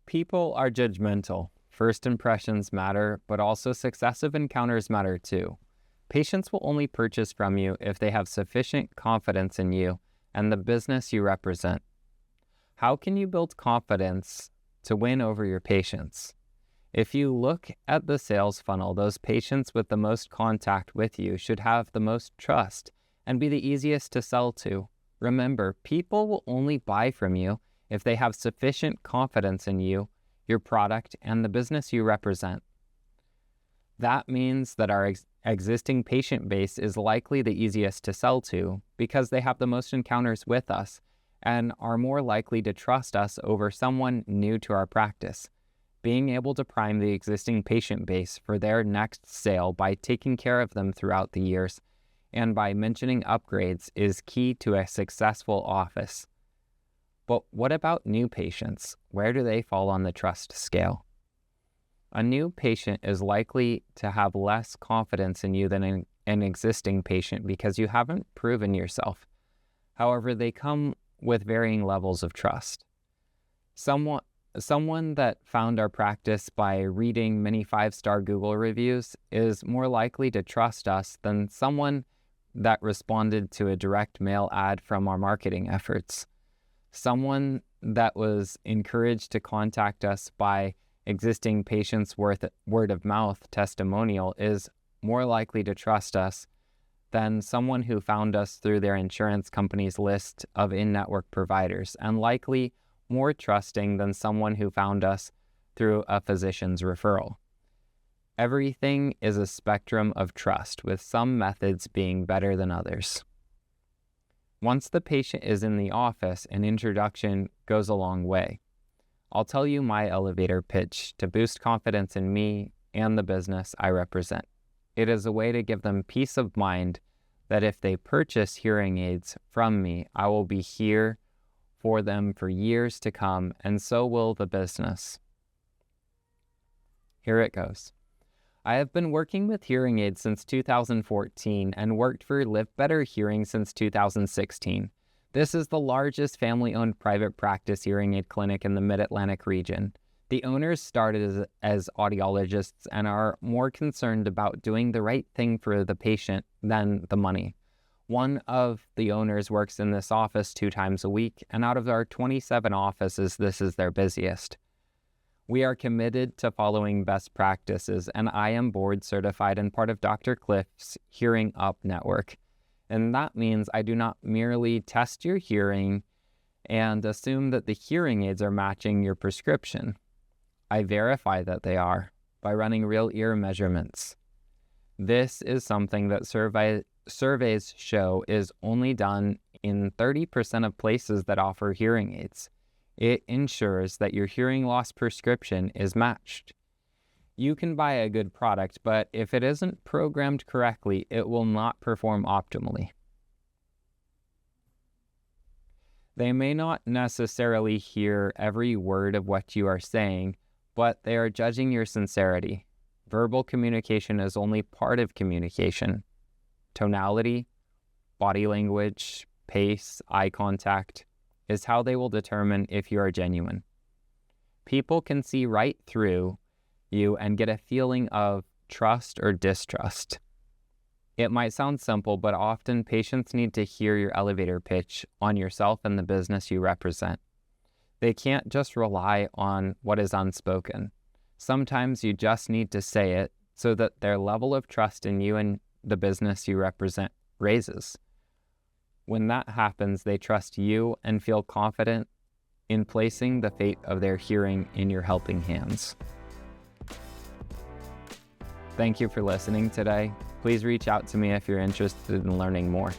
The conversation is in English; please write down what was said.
People are judgmental. First impressions matter, but also successive encounters matter too. Patients will only purchase from you if they have sufficient confidence in you and the business you represent. How can you build confidence to win over your patients? If you look at the sales funnel, those patients with the most contact with you should have the most trust and be the easiest to sell to. Remember, people will only buy from you if they have sufficient confidence in you, your product, and the business you represent. That means that our existing patient base is likely the easiest to sell to because they have the most encounters with us and are more likely to trust us over someone new to our practice. Being able to prime the existing patient base for their next sale by taking care of them throughout the years and by mentioning upgrades is key to a successful office. But what about new patients? Where do they fall on the trust scale? A new patient is likely to have less confidence in you than an existing patient because you haven't proven yourself. However, they come with varying levels of trust. Someone that found our practice by reading many 5-star Google reviews is more likely to trust us than someone that responded to a direct mail ad from our marketing efforts. Someone that was encouraged to contact us by existing patients' word of mouth testimonial is more likely to trust us than someone who found us through their insurance company's list of in-network providers, and likely more trusting than someone who found us through a physician's referral. Everything is a spectrum of trust, with some methods being better than others. Once the patient is in the office, an introduction goes a long way. I'll tell you my elevator pitch to boost confidence in me and the business I represent. It is a way to give them peace of mind that if they purchase hearing aids from me, I will be here for them for years to come, and so will the business. Here it goes. I have been working with hearing aids since 2014 and worked for Live Better Hearing since 2016. This is the largest family-owned private practice hearing aid clinic in the Mid-Atlantic region. The owners started as audiologists and are more concerned about doing the right thing for the patient than the money. One of the owners works in this office 2 times a week, and out of our 27 offices, this is their busiest. We are committed to following best practices, and I am board certified and part of Dr. Cliff's Hearing Up network. And that means I do not merely test your hearing and assume that the hearing aids are matching your prescription. I verify that they are by running real ear measurements. This is something that surveys show is only done in 30% of places that offer hearing aids. It ensures that your hearing loss prescription is matched. You can buy a good product, but if it isn't programmed correctly, it will not perform optimally. They may not necessarily hear every word of what you are saying, but they are judging your sincerity. Verbal communication is only part of communication. Tonality, body language, pace, eye contact is how they will determine if you are genuine. People can see right through you and get a feeling of trust or distrust. It might sound simple, but often patients need to hear your elevator pitch on yourself and the business you represent. They can't just rely on what is unspoken. Sometimes you just need to say it so that their level of trust in you and the business you represent raises. When that happens, they trust you and feel confident in placing the fate of their hearing in your helping hands. Thank you for listening today. Please reach out to me if you're interested in learning more.